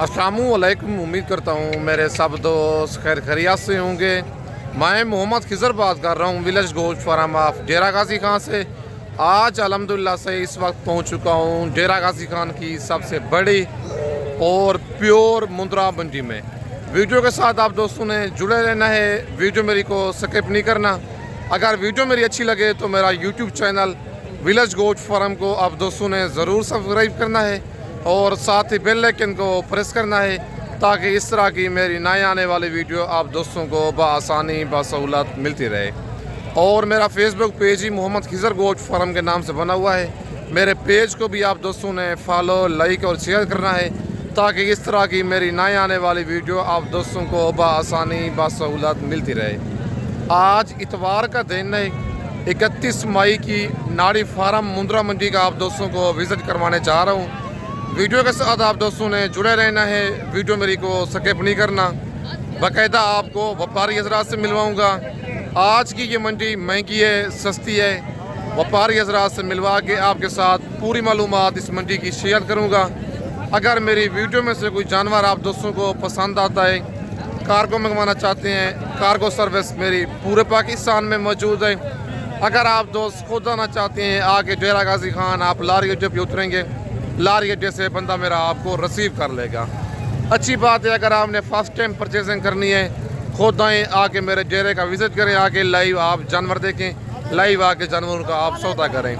अस्सलामुअलैकुम। उम्मीद करता हूँ मेरे सब दोस्त खैर खैरियत से होंगे। मैं मोहम्मद खिज़र बात कर रहा हूँ विलेज गोश्त फार्म ऑफ डेरा गाजी खान से। आज अल्हम्दुलिल्लाह से इस वक्त पहुँच चुका हूँ डेरा गाजी खान की सबसे बड़ी और प्योर मुंद्रा मंडी में। वीडियो के साथ आप दोस्तों ने जुड़े रहना है, वीडियो मेरी को स्किप नहीं करना। अगर वीडियो मेरी अच्छी लगे तो मेरा यूट्यूब चैनल विलेज गोश्त फार्म को आप दोस्तों ने ज़रूर सब्सक्राइब करना है और साथ ही बेल आइकन को प्रेस करना है ताकि इस तरह की मेरी नए आने वाली वीडियो आप दोस्तों को बआसानी बासहूलत मिलती रहे। और मेरा फेसबुक पेज ही मोहम्मद खिज़र गोश्त फार्म के नाम से बना हुआ है। मेरे पेज को भी आप दोस्तों ने फॉलो, लाइक और शेयर करना है ताकि इस तरह की मेरी नए आने वाली वीडियो आप दोस्तों को बआसानी बासहूलत मिलती रहे। आज इतवार का दिन है, 31 मई की नाड़ी फार्म मुंद्रा मंडी का आप दोस्तों को विज़िट करवाने चाह रहा हूँ। वीडियो के साथ आप दोस्तों ने जुड़े रहना है, वीडियो मेरी को स्किप नहीं करना। बाकायदा आपको व्यापारी हजरात से मिलवाऊंगा। आज की ये मंडी महंगी है, सस्ती है। व्यापारी हजरात से मिलवा के आपके साथ पूरी मालूमात इस मंडी की शेयर करूंगा। अगर मेरी वीडियो में से कोई जानवर आप दोस्तों को पसंद आता है, कार्गो मंगवाना चाहते हैं, कार्गो सर्विस मेरी पूरे पाकिस्तान में मौजूद है। अगर आप दोस्त खुद आना चाहते हैं आके डेरा गाजी खान, आप लारी अड्डे पे उतरेंगे, लारी अड्डे से बंदा मेरा आपको रिसीव कर लेगा। अच्छी बात है, अगर आपने फर्स्ट टाइम परचेजिंग करनी है खुद आएँ, आके मेरे डेरे का विज़िट करें, आके लाइव आप जानवर देखें, लाइव आके जानवरों का आप सौदा करें।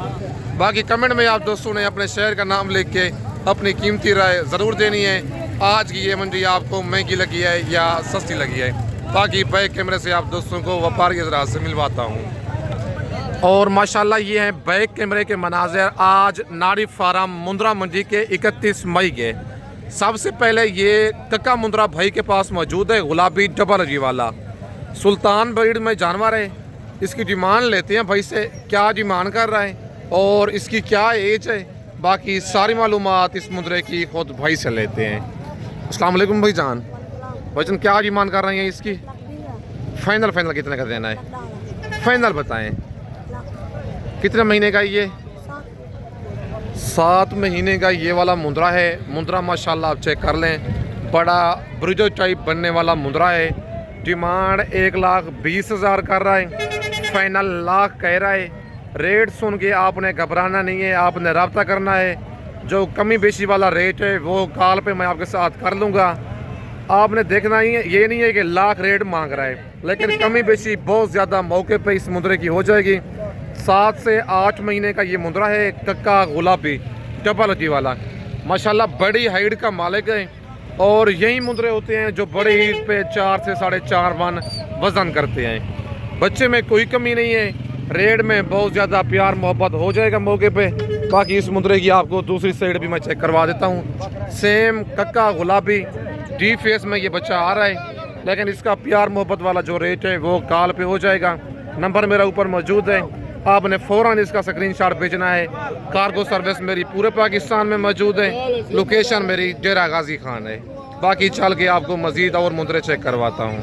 बाकी कमेंट में आप दोस्तों ने अपने शहर का नाम लिख के अपनी कीमती राय ज़रूर देनी है। आज की ये मंडी आपको महंगी लगी है या सस्ती लगी है। बाकी बैक कैमरे से आप दोस्तों को व्यापारी हजरात से मिलवाता हूँ। और माशाल्लाह ये हैं बैक कैमरे के मनाज़र आज नाड़ी फार्म मुंद्रा मंडी के 31 मई के। सबसे पहले ये कक्का मुंद्रा भाई के पास मौजूद है, गुलाबी डबल जी वाला सुल्तान ब्रीड में जानवर है। इसकी डिमांड लेते हैं भाई से, क्या डिमांड कर रहा है और इसकी क्या एज है। बाकी सारी मालूमात इस मुंद्रे की खुद भाई से लेते हैं। अस्सलाम वालेकुम भाई जान, भाईजान क्या डिमांड कर रहे हैं इसकी? फाइनल कितने का देना है? फाइनल बताएं। कितने महीने का ये? 7 महीने का ये वाला मुंद्रा है। मुंद्रा माशाल्लाह आप चेक कर लें, बड़ा ब्रिजो टाइप बनने वाला मुंद्रा है। डिमांड 1,20,000 कर रहा है, फाइनल लाख कह रहा है। रेट सुन के आपने घबराना नहीं है, आपने रब्ता करना है। जो कमी बेशी वाला रेट है वो कॉल पे मैं आपके साथ कर लूँगा। आपने देखना ही है, ये नहीं है कि लाख रेट मांग रहा है, लेकिन कमी बेशी बहुत ज़्यादा मौके पे इस मुंद्रे की हो जाएगी। 7 से 8 महीने का ये मुंद्रा है, कक्का गुलाबी डबल जी वाला। माशाल्लाह बड़ी हाइट का मालिक है और यही मुंद्रे होते हैं जो बड़े ईद पे 4 से 4.5 मन वज़न करते हैं। बच्चे में कोई कमी नहीं है, रेट में बहुत ज़्यादा प्यार मोहब्बत हो जाएगा मौके पे। बाकी इस मुंद्रे की आपको दूसरी साइड भी मैं चेक करवा देता हूँ। सेम कक्का गुलाबी डी फेस में ये बच्चा आ रहा है, लेकिन इसका प्यार मोहब्बत वाला जो रेट है वो कॉल पे हो जाएगा। नंबर मेरा ऊपर मौजूद है, आपने फ़ौरन इसका स्क्रीनशॉट भेजना है। कार्गो सर्विस मेरी पूरे पाकिस्तान में मौजूद है, लोकेशन मेरी डेरा गाजी खान है। बाकी चल के आपको मज़ीद और मुंद्रे चेक करवाता हूँ।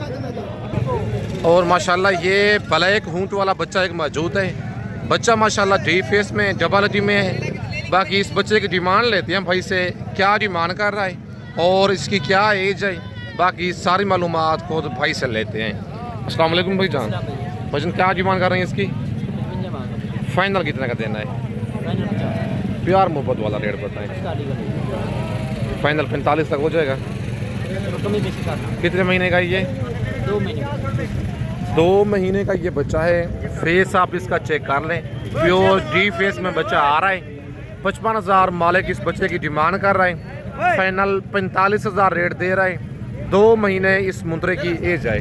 और माशाल्लाह ये ब्लैक हूंट वाला बच्चा एक मौजूद है। बच्चा माशाल्लाह डी फेस में डबल डी में है। बाकी इस बच्चे की डिमांड लेते हैं भाई से, क्या डिमांड कर रहा है और इसकी क्या एज है। बाकी सारी मालूमात खुद भाई से लेते हैं। अस्सलाम वालेकुम भाई जान, भाईजान क्या डिमांड कर रहे हैं इसकी? फाइनल कितने का देना है? प्यार मोहब्बत वाला रेट बताएं। फाइनल 45 तक हो जाएगा। कितने महीने का ये? 2 महीने का ये बच्चा है। फेस आप इसका चेक कर लें, प्योर डी फेस में बच्चा आ रहा है। 55,000 मालिक इस बच्चे की डिमांड कर रहा है, फाइनल 45,000 रेट दे रहा है। 2 महीने इस मुंद्रे की एज है।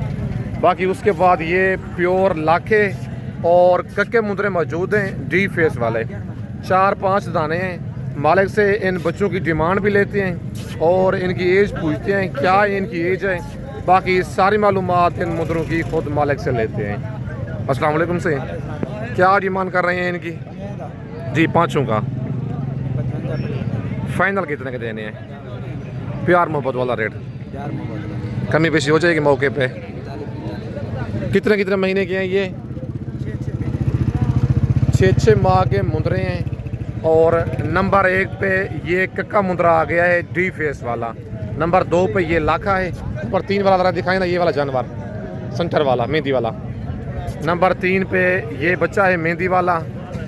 बाकी उसके बाद ये प्योर लाखे और कक्के मुंद्रे मौजूद हैं डी फेस वाले। 4-5 दाने हैं। मालिक से इन बच्चों की डिमांड भी लेते हैं और इनकी एज पूछते हैं क्या इनकी एज है। बाकी सारी मालूमात इन मुंद्रों की खुद मालिक से लेते हैं। अस्सलाम वालेकुम से क्या डिमांड कर रहे हैं इनकी? जी 5 का। फाइनल कितने के देने हैं? प्यार मोहब्बत वाला रेट, कमी बेशी हो जाएगी मौके पे। कितने महीने के हैं ये? 6 माह के मुंद्रे हैं और नंबर 1 पे ये कक्का मुंद्रा आ गया है डी फेस वाला। नंबर 2 पे ये लाखा है। नंबर 3 वाला ज़रा दिखाएं ना, ये वाला जानवर सेंटर वाला मेहंदी वाला। नंबर 3 पे ये बच्चा है मेहंदी वाला,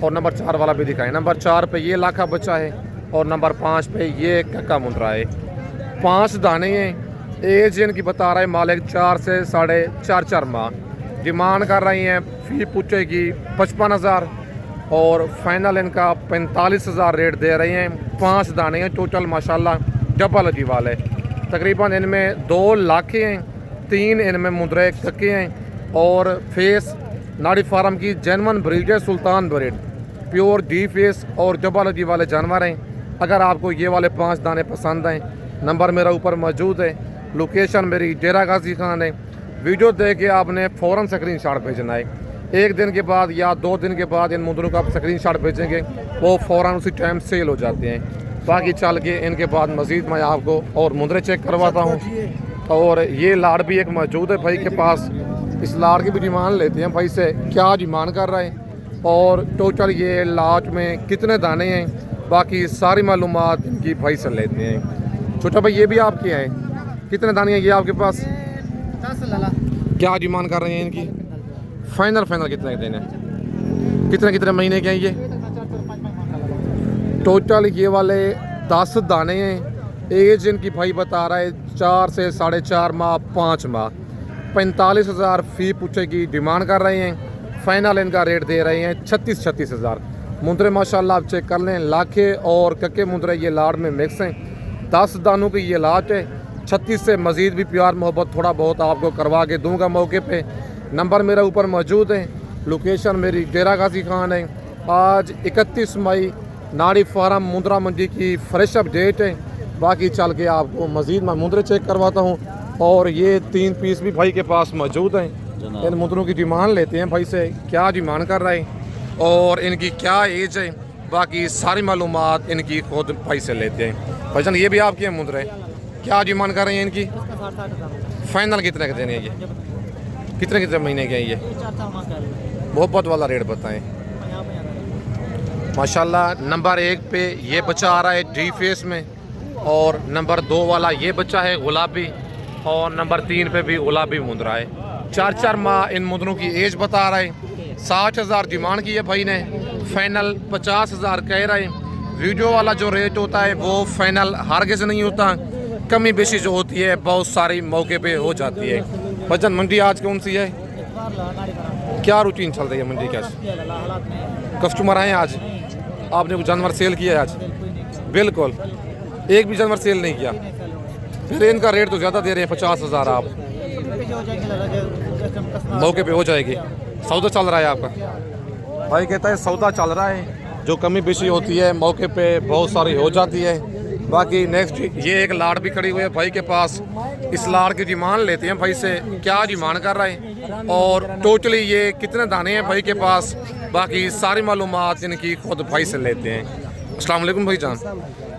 और नंबर 4 वाला भी दिखाएं। नंबर 4 पे ये लाखा बच्चा है, और नंबर 5 पे ये कक्का मुंद्रा है। 5 दाने हैं। एज इनकी बता रहा है मालिक 4 से 4.5 माह। डिमांड कर रही हैं फी पूछे की 55,000, और फाइनल इनका 45,000 रेट दे रही हैं। 5 दाने हैं टोटल माशाल्लाह डबल जी वाले। तकरीबन इनमें 2 लाखे हैं, 3 इनमें मुंद्रे कक्के हैं, और फेस नाड़ी फार्म की जेनवन ब्रीड है, सुल्तान ब्रीड, प्योर डी फेस और डबल जी वाले जानवर हैं। अगर आपको ये वाले 5 दाने पसंद हैं, नंबर मेरा ऊपर मौजूद है। लोकेशन मेरी डेरा गाजी खान है। वीडियो देख के आपने फ़ौरन स्क्रीनशॉट भेजना है। 1 दिन के बाद या 2 दिन के बाद इन मुंदरों का आप स्क्रीनशॉट भेजेंगे, वो फ़ौरन उसी टाइम सेल हो जाते हैं। बाकी चल के इनके बाद मज़ीद मैं आपको और मुंदरे चेक करवाता हूँ। और ये लाड़ भी एक मौजूद है भाई के पास। इस लाड़ की भी डिमांड लेते हैं भाई से, क्या डिमांड कर रहे हैं और टोटल ये लाट में कितने दाने हैं, बाकी सारी मालूमात इनकी भाई से लेते हैं। छोटा भाई ये भी आपके हैं, कितने दाने हैं ये आपके पास? 10 लाला। क्या डिमांड कर रहे हैं इनकी? फाइनल कितने के देने? कितने महीने के हैं ये? टोटल ये वाले 10 दाने हैं। एज इनकी भाई बता रहा है 4 से 4.5 माह 5 माह। 45,000 फ़ी पूछे की डिमांड कर रहे हैं। फाइनल इनका रेट दे रहे हैं 36,000। मुंदरे माशाल्लाह आप चेक कर लें, लाखे और कक्के मुंदरे ये लाड़ में मिक्स हैं। 10 दानों की ये लाट है। 36 से मज़ीद भी प्यार मोहब्बत थोड़ा बहुत आपको करवा के दूंगा मौके पे। नंबर मेरा ऊपर मौजूद है। लोकेशन मेरी डेरा गाजी खान है। आज 31 मई नाड़ी फार्म मुंद्रा मंडी की फ्रेश अपडेट है। बाकी चल के आपको मज़ीद मैं मुंदरे चेक करवाता हूँ। और ये 3 पीस भी भाई के पास मौजूद हैं। इन मुंदरों की डिमांड लेते हैं भाई से, क्या डिमांड कर रहे हैं और इनकी क्या एज है, बाकी सारी मालूमात इनकी खुद भाई से लेते हैं। भाईजान ये भी आपके हैं मुंदरे, क्या डिमांड कर रहे हैं इनकी? फाइनल कितने के देने हैं ये? कितने महीने के हैं ये? मोहब्बत वाला रेट बताएं। माशाल्लाह नंबर 1 पे ये बच्चा आ रहा है डी फेस में, और नंबर 2 वाला ये बच्चा है गुलाबी, और नंबर 3 पे भी गुलाबी मुंदरा है। 4 माह इन मुंदरों की एज बता रहा है। 60,000 डिमांड की है भाई ने, फाइनल 50,000 कह रहे हैं। वीडियो वाला जो रेट होता है वो फाइनल हरगिज़ नहीं होता, कमी बेशी जो होती है बहुत सारी मौके पे हो जाती है। वजन मंडी आज कौन सी है? क्या रूटीन चल रही है मंडी का? कस्टमर आए आज? आपने कुछ जानवर सेल किया है आज? बिल्कुल, एक भी जानवर सेल नहीं किया। फिर इनका रेट तो ज़्यादा दे रहे हैं 50,000। आप मौके पे हो जाएगी। सौदा चल रहा है आपका? भाई कहता है सौदा चल रहा है, जो कमी बेशी होती है मौके पे बहुत सारी हो जाती है। बाकी नेक्स्ट ये एक लाड़ भी खड़ी हुई है भाई के पास। इस लाड़ की डिमांड लेते हैं भाई से, क्या डिमांड कर रहे हैं और टोटली ये कितने दाने हैं भाई के पास, बाकी सारी मालूमात इनकी खुद भाई से लेते हैं। अस्सलाम वालेकुम भाईजान।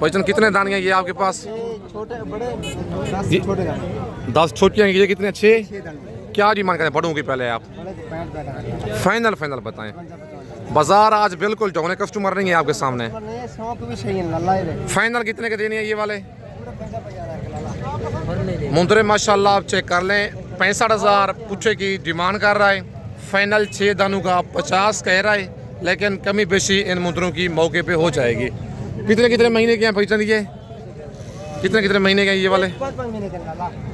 भाईजान कितने दाने हैं ये आपके पास? छोटे बड़े 10 छोटे दाने। 10 छोटियाँ, ये कितने? 6। क्या डिमांड करें बड़ों की पहले आप? फाइनल बताएं। बाजार आज बिल्कुल जौने कस्टमर नहीं है आपके सामने। फाइनल कितने के देने हैं ये वाले मुंदरे? माशाल्लाह आप चेक कर लें, 65,000 पूछे की डिमांड कर रहा है। फाइनल 6 दानों का 50 कह रहा है, लेकिन कमी बेशी इन मुंदरों की मौके पे हो जाएगी। कितने महीने के हैं भाईजान ये? कितने महीने के हैं ये वाले?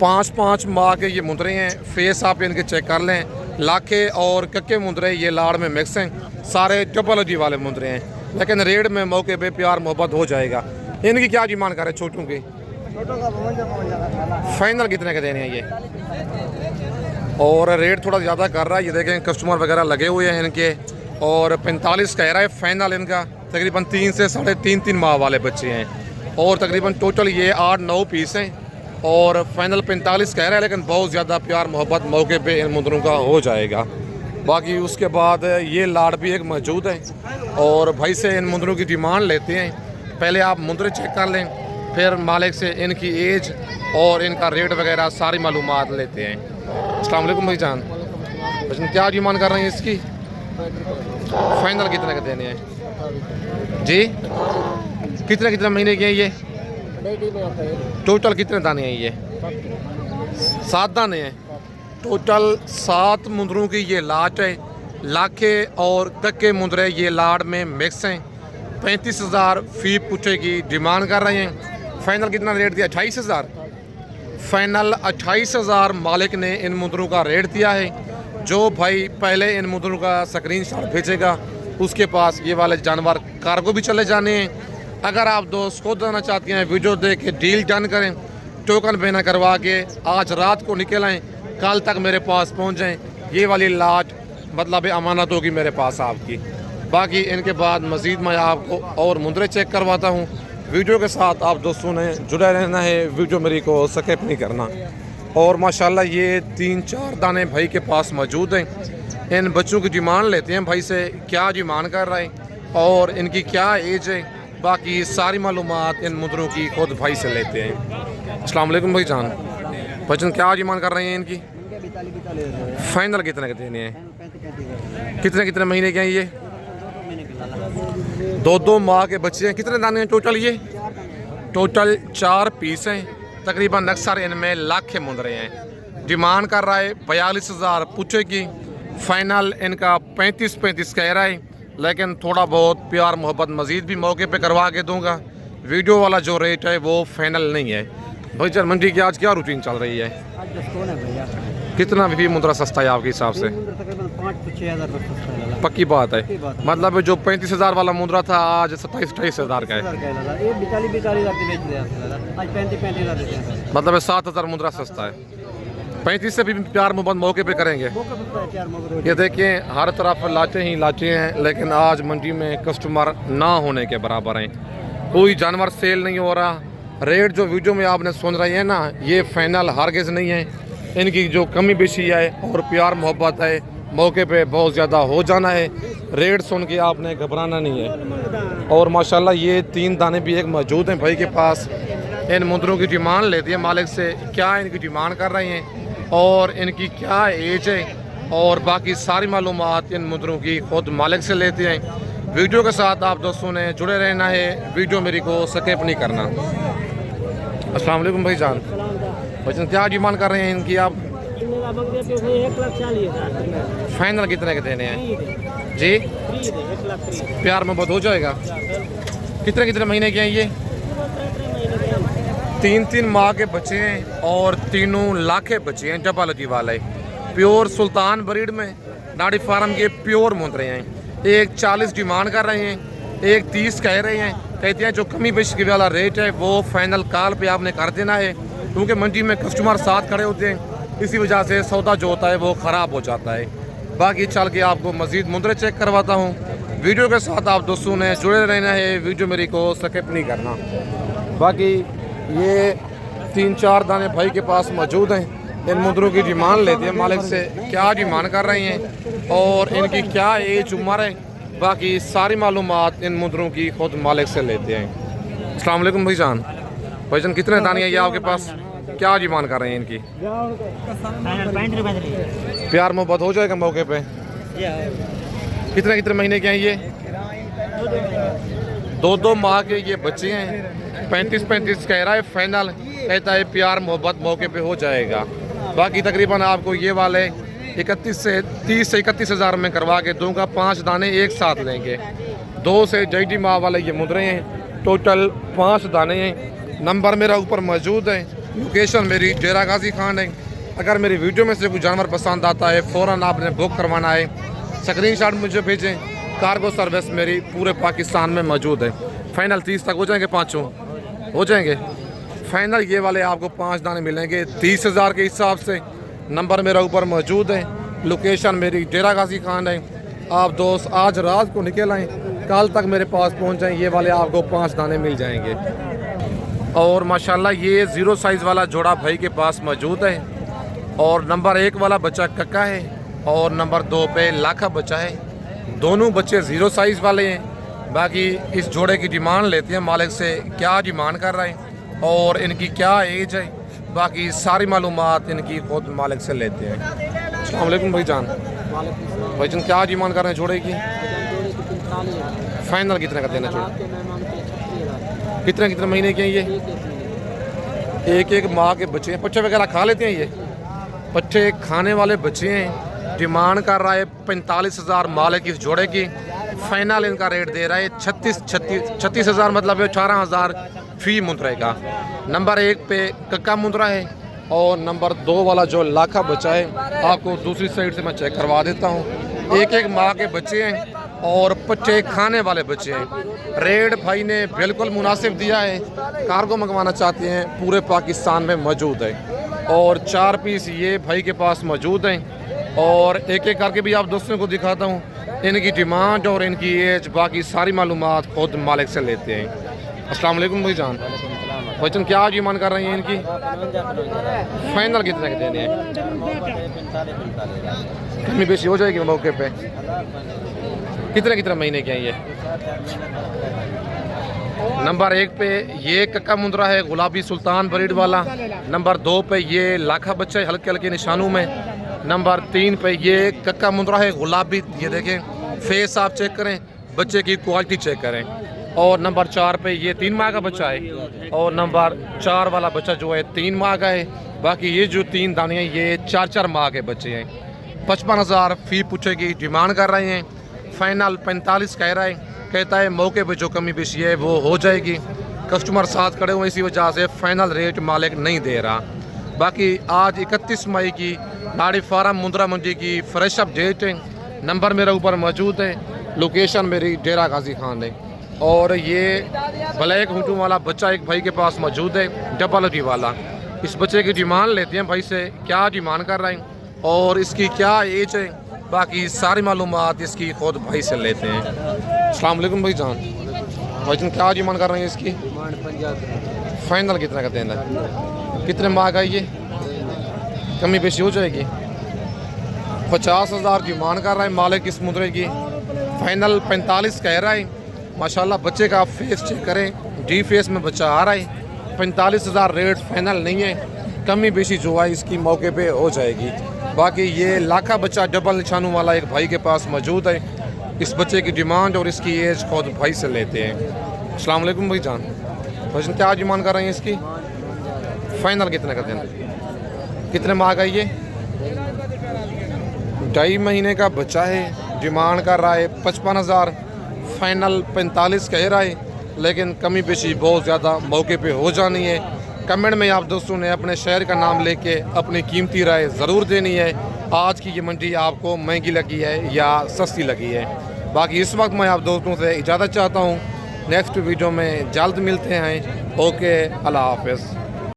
5 माह के ये मुंदरे हैं। फेस आप इनके चेक कर लें, लाखे और कक्के मुंदरे ये लाड़ में मिक्स हैं। सारे डबल जी वाले मुंदरे हैं, लेकिन रेट में मौके पे प्यार मोहब्बत हो जाएगा। इनकी क्या डिमांड कर रहे हैं छोटों की? फाइनल कितने के देने हैं ये? और रेट थोड़ा ज़्यादा कर रहा है, ये देखें कस्टमर वगैरह लगे हुए हैं इनके। और 45 कह रहा है फाइनल इनका। तकरीबन 3 से 3.5 माह वाले बच्चे हैं, और तकरीबन टोटल ये 8-9 पीस हैं। और फाइनल 45 कह रहा है, लेकिन बहुत ज़्यादा प्यार मोहब्बत मौके पे इन मुंदरों का हो जाएगा। बाकी उसके बाद ये लाड़ भी एक मौजूद है, और भाई से इन मुंदरों की डिमांड लेते हैं। पहले आप मुंदरे चेक कर लें, फिर मालिक से इनकी एज और इनका रेट वगैरह सारी मालूमात लेते हैं। अस्सलाम वालेकुम भाईजान। क्या डिमांड कर रहे हैं इसकी? फाइनल कितने के देने हैं जी? कितने महीने के हैं ये? टोटल कितने दाने हैं ये? 7 दाने हैं। टोटल 7 मुंदरों की ये लाट है। लाखे और कक्के मुंदरे ये लाड़ में मिक्स हैं। 35,000 फी पुट्ठे की डिमांड कर रहे हैं। फाइनल कितना रेट दिया? 28,000। फाइनल 28,000 मालिक ने इन मुंदरों का रेट दिया है। जो भाई पहले इन मुंदरों का स्क्रीनशॉट भेजेगा उसके पास ये वाले जानवर कार्गो भी चले जाने हैं। अगर आप दोस्त खुद आना चाहते हैं वीडियो देख के डील डन करें, टोकन बेना करवा के आज रात को निकल आएँ, कल तक मेरे पास पहुँच जाएँ। ये वाली लाट मतलब अमानत होगी मेरे पास आपकी। बाकी इनके बाद मज़ीद मैं आपको और मुंदरे चेक करवाता हूँ। वीडियो के साथ आप दोस्तों ने जुड़े रहना है, वीडियो मेरी को स्किप नहीं करना। और माशाल्लाह ये 3-4 दाने भाई के पास मौजूद हैं। इन बच्चों की डिमांड लेते हैं भाई से, क्या डिमांड कर रहे हैं और इनकी क्या एज है। बाकी सारी मालूमात इन मुंदरों की खुद भाई से लेते हैं। अस्सलाम वालेकुम भाई जान। बच्चन क्या डिमांड कर रहे हैं इनकी? फाइनल कितने के देने हैं? कितने कितने महीने के हैं ये? 2-2 माह के बच्चे हैं। कितने दाने हैं टोटल ये? टोटल 4 पीस हैं। तकरीबन अक्सर इनमें लाखे मुंदरे हैं। डिमांड कर रहा है 42,000 पुट्ठे की। फाइनल इनका 35 कह रहा है, लेकिन थोड़ा बहुत प्यार मोहब्बत मज़ीद भी मौके पे करवा के दूंगा। वीडियो वाला जो रेट है वो फाइनल नहीं है। भाई चल मंडी की आज क्या रूटीन चल रही है? कितना भी मुंदरा सस्ता है आपके हिसाब से? 5-6 पक्की बात है। मतलब जो 35,000 वाला मुंदरा था आज 27-28,000 का है। मतलब 7,000 मुंदरा सस्ता है। 35 से भी प्यार मोहब्बत मौके पे करेंगे। ये देखिए हर तरफ लाचे ही लाचे हैं, लेकिन आज मंडी में कस्टमर ना होने के बराबर हैं। कोई जानवर सेल नहीं हो रहा। रेट जो वीडियो में आपने सुन रही है ना, ये फाइनल हरगिज़ नहीं है। इनकी जो कमी बेशी है और प्यार मोहब्बत है, मौके पे बहुत ज़्यादा हो जाना है। रेट सुन के आपने घबराना नहीं है। और माशाल्लाह ये 3 दाने भी एक मौजूद हैं भाई के पास। इन मुंदरों की डिमांड लेती है मालिक से, क्या इनकी डिमांड कर रहे हैं और इनकी क्या एज है और बाकी सारी मालूमात इन मुंदरों की खुद मालिक से लेते हैं। वीडियो के साथ आप दोस्तों ने जुड़े रहना है, वीडियो मेरी को स्किप नहीं करना। अस्सलाम वालेकुम भाई जान। भाईजान क्या डिमांड कर रहे हैं इनकी आप? 1,40,000। फाइनल कितने के देने हैं जी? प्यार में बहुत हो जाएगा। कितने कितने महीने के हैं ये? 3-3 माह के बच्चे हैं और तीनों लाखे बच्चे हैं। डबल अजी वाले प्योर सुल्तान ब्रीड में डाडी फार्म के प्योर मुंदरे हैं। एक 40 डिमांड कर रहे हैं, एक 30 कह रहे हैं। कहते हैं जो कमी बेशी वाला रेट है वो फाइनल कॉल पे आपने कर देना है, क्योंकि मंडी में कस्टमर साथ खड़े होते हैं। इसी वजह से सौदा जो होता है वो ख़राब हो जाता है। बाकी चल के आपको मज़ीद मुंदरे चेक करवाता हूँ। वीडियो के साथ आप दोस्तों ने जुड़े रहना है, वीडियो मेरी को स्किप नहीं करना। बाकी ये 3-4 दाने भाई के पास मौजूद हैं। इन मुंदरों की डिमांड लेते हैं मालिक से, क्या डिमांड कर रहे हैं और इनकी क्या एज उम्र है। बाकी सारी मालूमात इन मुंदरों की खुद मालिक से लेते हैं। अस्सलाम वालेकुम भाईजान। भाईजान कितने दाने हैं ये आपके पास? क्या डिमांड कर रहे हैं इनकी? प्यार मोहब्बत हो जाएगा मौके पे? कितने कितने महीने के हैं ये? 2-2 माह के ये बच्चे हैं। 35 कह रहा है फाइनल, कहता है प्यार मोहब्बत मौके पे हो जाएगा। बाकी तकरीबन आपको ये वाले 30 से 31,000 में करवा के दूंगा। 5 दाने एक साथ लेंगे। 2 से JD माह वाले ये मुंदरे हैं। टोटल 5 दाने हैं। नंबर मेरा ऊपर मौजूद है। लोकेशन मेरी डेरा गाजी खान है। अगर मेरी वीडियो में से कोई जानवर पसंद आता है फ़ौरन आपने बुक करवाना है, स्क्रीनशॉट मुझे भेजें। कार्गो सर्विस मेरी पूरे पाकिस्तान में मौजूद है। फाइनल 30 तक हो जाएंगे, 5 हो जाएंगे फाइनल। ये वाले आपको 5 दाने मिलेंगे 30,000 के हिसाब से। नंबर मेरा ऊपर मौजूद है। लोकेशन मेरी डेरा गाजी खान है। आप दोस्त आज रात को निकल आएँ, कल तक मेरे पास पहुंच जाएँ। ये वाले आपको 5 दाने मिल जाएंगे। और माशाल्लाह ये 0 साइज़ वाला जोड़ा भाई के पास मौजूद है। और नंबर 1 वाला बच्चा कक्का है और नंबर 2 पे लाखा बच्चा है। दोनों बच्चे 0 साइज़ वाले हैं। बाकी इस जोड़े की डिमांड लेते हैं मालिक से, क्या डिमांड कर रहे हैं और इनकी क्या एज है। बाकी सारी मालूमात इनकी खुद मालिक से लेते हैं। अस्सलाम वालेकुम भाईजान। भाईजान क्या डिमांड कर रहे हैं जोड़े की? फाइनल कितने का देना जोड़ा? कितने कितने महीने के हैं ये? एक एक माँ के बच्चे हैं, पट्टे वगैरह खा लेते हैं ये पट्टे खाने वाले बच्चे हैं। डिमांड कर रहा है 45,000 मालिक इस जोड़े की। फाइनल इनका रेट दे रहा है 36,000 मतलब 18,000 फी मुंद्रे का। नंबर 1 पे कक्का मुंद्रा है और नंबर 2 वाला जो लाखा बच्चा है आपको दूसरी साइड से मैं चेक करवा देता हूँ। एक एक माँ के बच्चे हैं और पट्टे खाने वाले बच्चे हैं। रेट भाई ने बिल्कुल मुनासिब दिया है। कार्गो मंगवाना चाहते हैं पूरे पाकिस्तान में मौजूद है और 4 पीस ये भाई के पास मौजूद हैं और एक एक करके भी आप दोस्तों को दिखाता हूँ। इनकी डिमांड और इनकी एज बाकी सारी मालूमात खुद मालिक से लेते हैं। अस्सलाम वालेकुम भाई जान। बच्चन क्या डिमांड कर रही हैं इनकी? फाइनल कितने के देने हैं? कमी बेशी हो जाएगी मौके पे? कितने महीने के हैं ये? नंबर 1 पे ये कक्का मुंद्रा है गुलाबी सुल्तान ब्रीड वाला। नंबर 2 पे ये लाखा बच्चा है हल्के हल्के निशानों में। नंबर 3 पे ये कक्का मुंद्रा है गुलाबी, ये देखें फेस आप चेक करें, बच्चे की क्वालिटी चेक करें। और नंबर 4 पे ये 3 माह का बच्चा है और नंबर 4 वाला बच्चा जो है 3 माह का है। बाकी ये जो 3 दाने हैं ये 4 माह के बच्चे हैं। 55,000 फी पूछे की डिमांड कर रहे हैं। फाइनल 45 कह रहा है, कहता है मौके पे जो कमी बेशी है वो हो जाएगी। कस्टमर साथ खड़े हुए इसी वजह से फाइनल रेट मालिक नहीं दे रहा। बाकी आज 31 मई की लाड़ी फार्म मुंद्रा मंडी की फ्रेश अपडेट है। नंबर मेरा ऊपर मौजूद है, लोकेशन मेरी डेरा गाजी खान है और ये ब्लैक हुटू वाला बच्चा एक भाई के पास मौजूद है डबल टी वाला। इस बच्चे की डिमांड लेते हैं भाई से, क्या डिमांड कर रहे हैं और इसकी क्या एज है, बाकी सारी मालूमात इसकी खुद भाई से लेते हैं। अस्सलाम वालेकुम भाई जान। भाई जान क्या डिमांड कर रहे हैं इसकी? फाइनल कितना का देना है? कितने माह का ये? कमी बेशी हो जाएगी? 50,000 डिमांड कर रहा है मालिक इस मुद्रे की। फाइनल 45 कह रहा है। माशाल्लाह बच्चे का आप फेस चेक करें, डी फेस में बच्चा आ रहा है। 45,000 रेट फाइनल नहीं है, कमी बेशी जो है इसकी मौके पे हो जाएगी। बाकी ये लाखा बच्चा डबल निशानों वाला एक भाई के पास मौजूद है। इस बच्चे की डिमांड और इसकी एज खुद भाई से लेते हैं। अस्सलाम वालेकुम भाई जान। भाई क्या डिमांड कर रहे हैं इसकी? फाइनल कितने का देना? कितने माह का ये? 2.5 महीने का बच्चा है। डिमांड कर रहा है 55,000, फाइनल 45 कह रहा है, लेकिन कमी बेशी बहुत ज़्यादा मौके पे हो जानी है। कमेंट में आप दोस्तों ने अपने शहर का नाम लेके अपनी कीमती राय ज़रूर देनी है। आज की ये मंडी आपको महंगी लगी है या सस्ती लगी है। बाकी इस वक्त मैं आप दोस्तों से इजाज़त चाहता हूँ। नेक्स्ट वीडियो में जल्द मिलते हैं। ओके, अल्लाह हाफ़िज़।